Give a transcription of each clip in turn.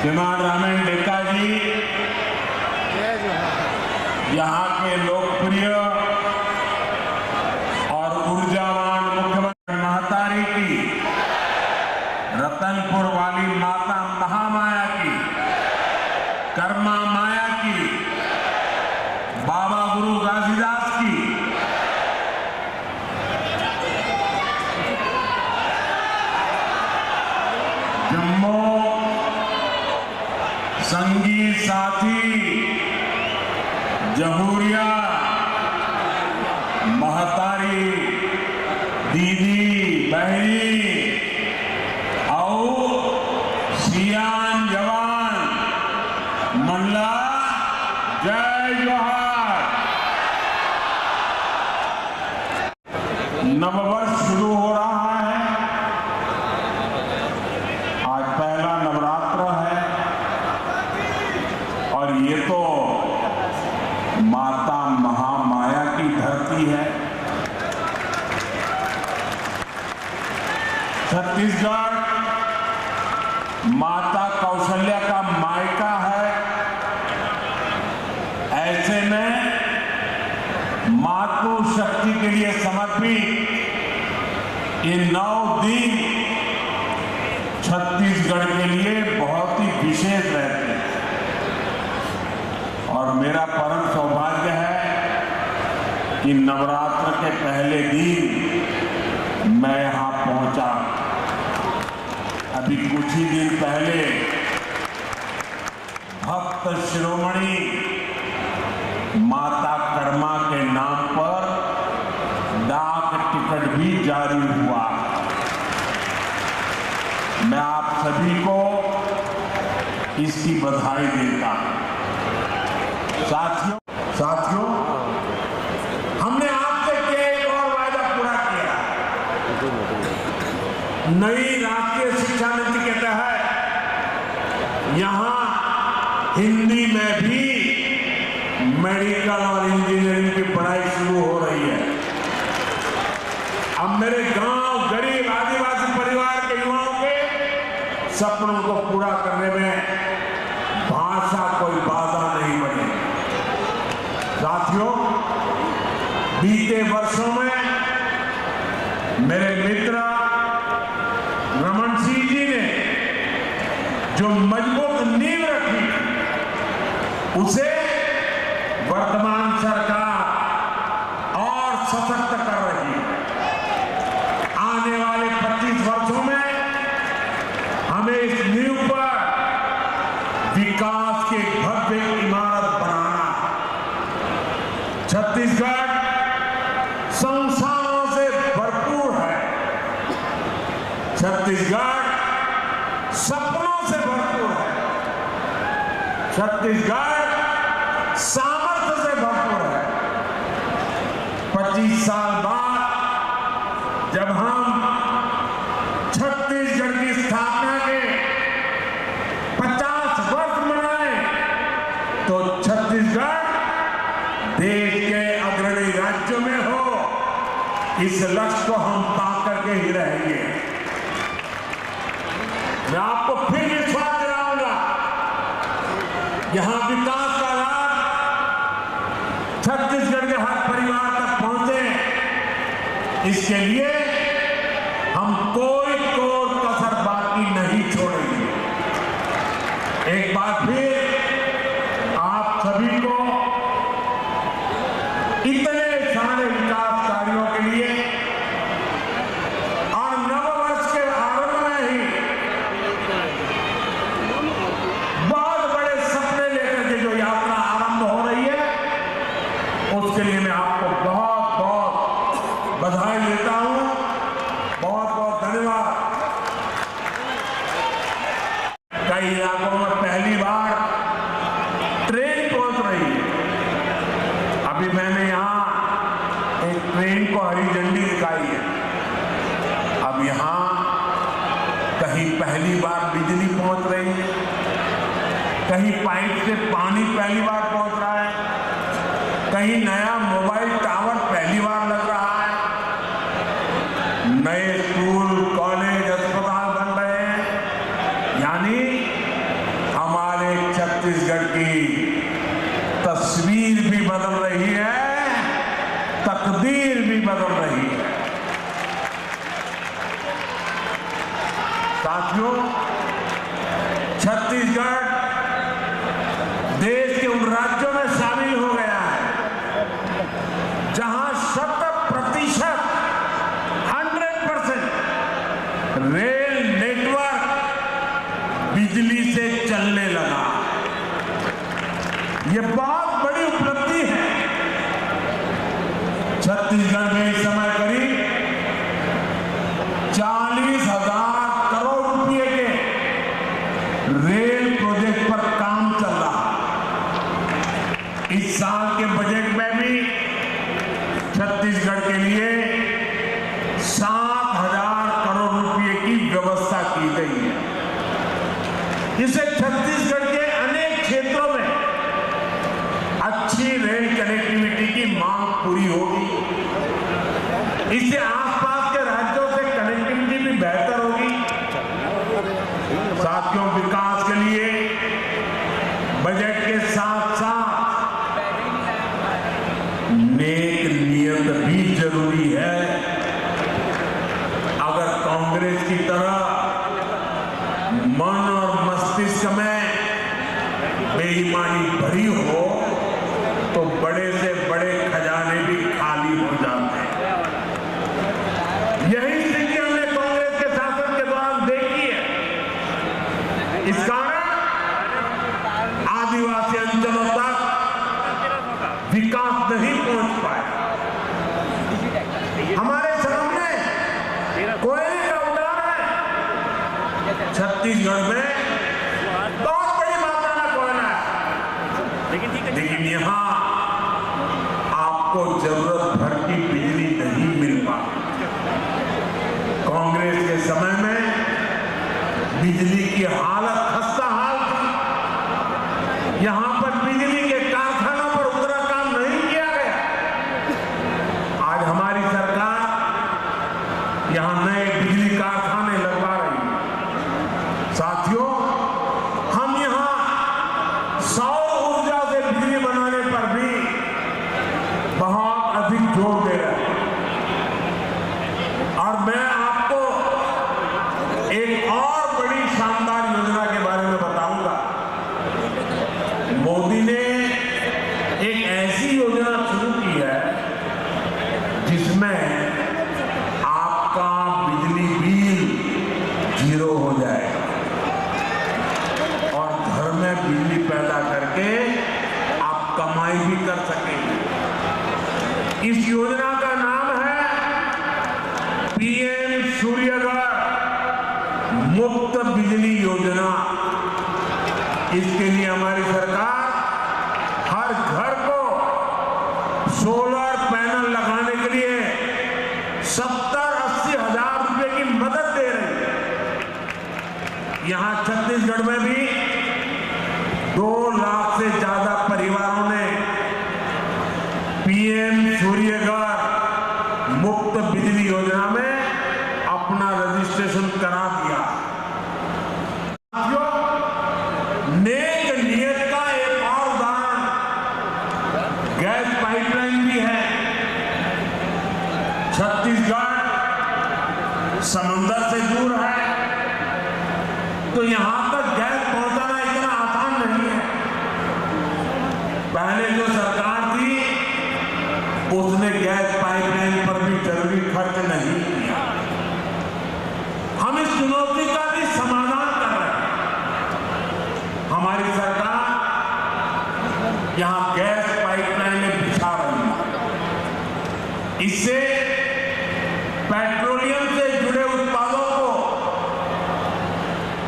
श्रीमान रामेन डेका जी, यहाँ के लोकप्रिय और ऊर्जावान मुख्यमंत्री महतारी की, रतनपुर वाली माता महामाया की, कर्मा माया की, बाबा गुरु घासीदास की, जम्मू संगीत साथी जहूरिया महतारी दीदी बहनी और सियान जवान मल्ला जय जोहार। नववर्ष शुरू हो रहा है। आज पहला नवरात्र है और ये तो माता महामाया की धरती है। छत्तीसगढ़ माता कौशल्या का मायका है। ऐसे में मातृशक्ति के लिए समर्पित ये 9 दिन छत्तीसगढ़ के लिए बहुत ही विशेष रहते हैं और मेरा परम सौभाग्य है कि नवरात्र के पहले दिन मैं यहां पहुंचा। अभी कुछ ही दिन पहले भक्त शिरोमणि माता कर्मा के नाम पर डाक टिकट भी जारी हुआ। मैं आप सभी को इसकी बधाई देता हूं। साथियों, हमने आपसे एक और वायदा पूरा किया। नई राष्ट्रीय शिक्षा नीति के तहत यहां हिंदी में भी मेडिकल और इंजीनियरिंग की पढ़ाई शुरू हो रही है। अब मेरे गांव गरीब आदिवासी परिवार के युवाओं के सपनों को पूरा करने में भाषा कोई बाधा नहीं बनी। साथियों, बीते वर्षों में मेरे मित्र रमन सिंह जी ने जो मजबूत नींव रखी, उसे वर्तमान सरकार और सशक्त कर रही है। आने वाले 25 वर्षों में हमें इस नींव पर विकास की भव्य इमारत बनाना है। छत्तीसगढ़ संसाधनों से भरपूर है। छत्तीसगढ़ सपनों से भरपूर है। छत्तीसगढ़ सामर्थ्य से भरपूर है। 25 साल बाद जब हम छत्तीसगढ़ की स्थापना के 50 वर्ष मनाए तो छत्तीसगढ़ देश के अग्रणी राज्यों में हो, इस लक्ष्य को हम पा करके ही रहेंगे। मैं आपको फिर विश्वास दिलाऊंगा, यहां विकास का लाभ छत्तीसगढ़ के हर परिवार तक पहुंचे, इसके लिए हम कोई कसर बाकी नहीं छोड़ेंगे। एक बार फिर आप सभी को इतने सारे विकास कार्यों के लिए और नववर्ष के आरंभ में ही बहुत बड़े सपने लेकर के जो यात्रा आरंभ हो रही है, उसके लिए मैं आपको बहुत बहुत बधाई देता हूं। बहुत बहुत धन्यवाद। कई इलाकों में पहली बार ट्रेन पहुंच रही है। अभी मैंने यहां एक ट्रेन को हरी झंडी दिखाई है। अब यहां कहीं पहली बार बिजली पहुंच रही है, कहीं पाइप से पानी पहली बार पहुंच रहा है, कहीं नया मोबाइल टावर पहली बार लग रहा है, नए स्कूल कॉलेज अस्पताल बन रहे हैं, छत्तीसगढ़ की तस्वीर भी बदल रही है, तकदीर भी बदल रही है। साथियों, छत्तीसगढ़ देश के उन राज्यों में शामिल हो गया है जहां 100% रेल नेटवर्क बिजली से चलने लगा। ये बहुत बड़ी उपलब्धि है। छत्तीसगढ़ में इस समय करीब 40,000 करोड़ रुपए के रेल प्रोजेक्ट पर काम चल रहा है। इस साल के बजट में भी छत्तीसगढ़ के लिए 7,000 करोड़ रुपए की व्यवस्था की गई है। इससे छत्तीसगढ़ के अनेक क्षेत्रों में अच्छी रेल कनेक्टिविटी की मांग पूरी होगी। इससे आसपास के राज्यों से कनेक्टिविटी भी बेहतर होगी। साथियों, विकास के लिए बजट के साथ साथ नेक नियत भी जरूरी है। अगर कांग्रेस की तरह मन और मस्तिष्क में बेईमानी भरी हो तो बड़े से बड़े खजाने भी खाली हो जाते हैं। यही स्थिति हमने कांग्रेस के शासन के दौरान देखी है। इस कारण आदिवासी अंचलों तक विकास नहीं पहुंच पाया। हमारे सामने कोयले का उदाहरण है। छत्तीसगढ़ में बहुत बड़ी मात्रा में कोयला है, लेकिन यहाँ आपको जरूरत भर की बिजली नहीं मिल पाती। कांग्रेस के समय में बिजली की हालत खस्ता हाल थी। यहाँ पर बिजली के कारखानों पर उतना काम नहीं किया गया। आज हमारी सरकार यहाँ नए बिजली कारखाने लगवा रही है। साथियों, हम यहाँ सौर ऊर्जा से बिजली बनाने पर भी बहुत अधिक जोर दे रहे हैं। और मैं आपको एक और बड़ी शानदार योजना के बारे में बताऊंगा। मोदी ने एक ऐसी योजना शुरू की है जिसमें आपका बिजली बिल 0 हो जाएगा और घर में बिजली पैदा करके आप कमाई भी कर सकेंगे। इस योजना का नाम है पीएम सूर्यघर मुफ्त बिजली योजना। इसके लिए हमारी सरकार हर घर को सोलर पैनल लगाने के लिए 70-80 हजार रुपए की मदद दे रही है। यहां छत्तीसगढ़ में भी 2 लाख से ज्यादा परिवारों ने पीएम सूर्यघर मुफ्त बिजली योजना में अपना रजिस्ट्रेशन करा दिया। नेक नियत का एक और उदाहरण गैस पाइपलाइन भी है। छत्तीसगढ़ समंदर से दूर है, तो यहां तक गैस पहुंचाना इतना आसान नहीं है। पहले जो सरकार थी उसने गैस पाइपलाइन पर भी जरूरी खर्च नहीं किया। हम इस चुनौती का भी समाधान कर रहे हैं। हमारी सरकार यहां गैस पाइपलाइन बिछा रही है। इससे पेट्रोलियम से जुड़े उत्पादों को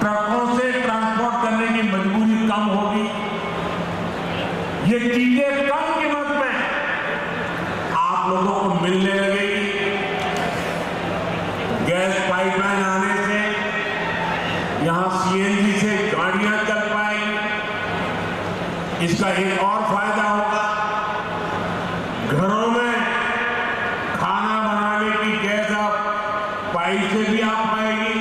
ट्रकों से ट्रांसपोर्ट करने की मजबूरी कम होगी। ये चीजें कम कीमत में आप लोगों को मिलने लगेगी। गैस पाइपलाइन आने से यहां सीएनजी से गाड़ियां चल पाएंगी। इसका एक और फायदा होगा, घरों में खाना बनाने की गैस अब पाइप से भी आ पाएगी।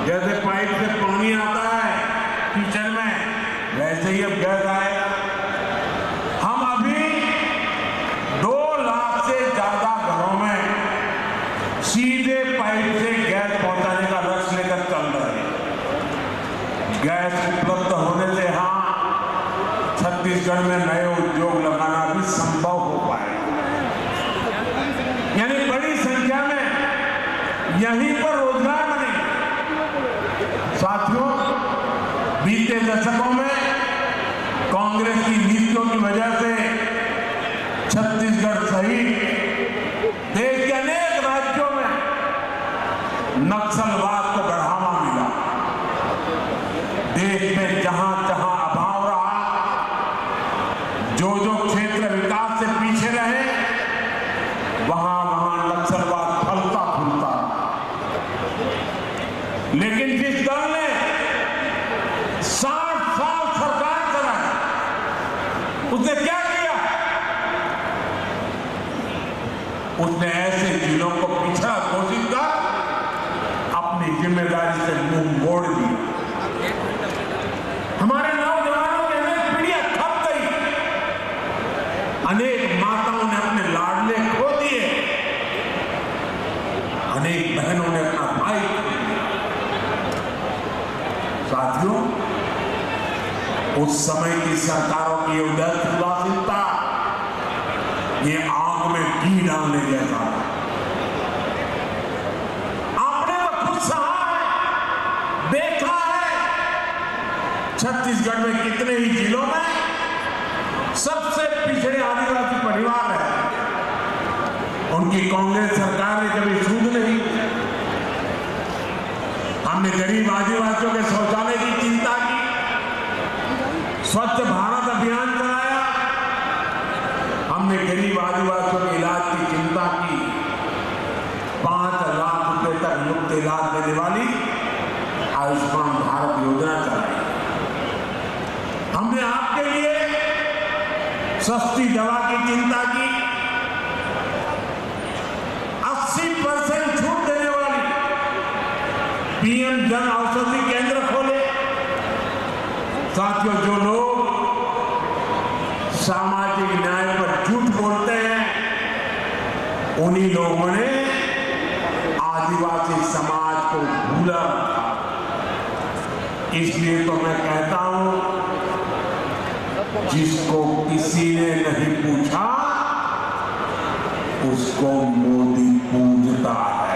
जैसे पाइप से पानी आता है किचन में, वैसे छत्तीसगढ़ में नए उद्योग लगाना भी संभव हो पाएगा। यानी बड़ी संख्या में यहीं पर रोजगार बने। साथियों, बीते दशकों में कांग्रेस की नीतियों की वजह से छत्तीसगढ़ सहित देश के अनेक राज्यों में नक्सलवाद को बढ़ावा मिला। देश में जहां जहां अभाव रहा, जो क्षेत्र विकास से पीछे रहे, वहां वहां नक्सलवाद फलता फूलता। लेकिन जिस दल ने 60 साल सरकार चलाई, उसने क्या किया? उसने ऐसे जिलों को पिछड़ा घोषित कर अपनी जिम्मेदारी से मुंह मोड़ दिया। हमारे नौजवानों की अनेक पीढ़ियां थक गई, अनेक माताओं ने अपने लाडले खो दिए, अनेक बहनों ने अपना भाई खो दिया। साथियों, उस समय की सरकारों की उदासीनता ये आग में घी डालने जैसा है। आपने तो खुद सहा है, देखा है, छत्तीसगढ़ में कितने ही जिलों में सबसे पिछड़े आदिवासी परिवार है, उनकी कांग्रेस सरकार ने कभी सुध नहीं। हमने गरीब आदिवासियों के शौचालय की चिंता की, स्वच्छ भारत अभियान चलाया, हमने गरीब आदिवासियों के इलाज की चिंता की, 5 लाख रुपए तक मुफ्त इलाज देने वाली आयुष्मान भारत योजना चलाई। हमने आपके लिए सस्ती दवा की चिंता की, 80% छूट देने वाली पीएम जन औषधि केंद्र खोले। साथियों, जो लोग सामाजिक न्याय पर झूठ बोलते हैं, उन्हीं लोगों ने आदिवासी समाज को भूला रखा। इसलिए तो मैं कहता हूं, जिसको किसी ने नहीं पूछा, उसको मोदी पूजता है।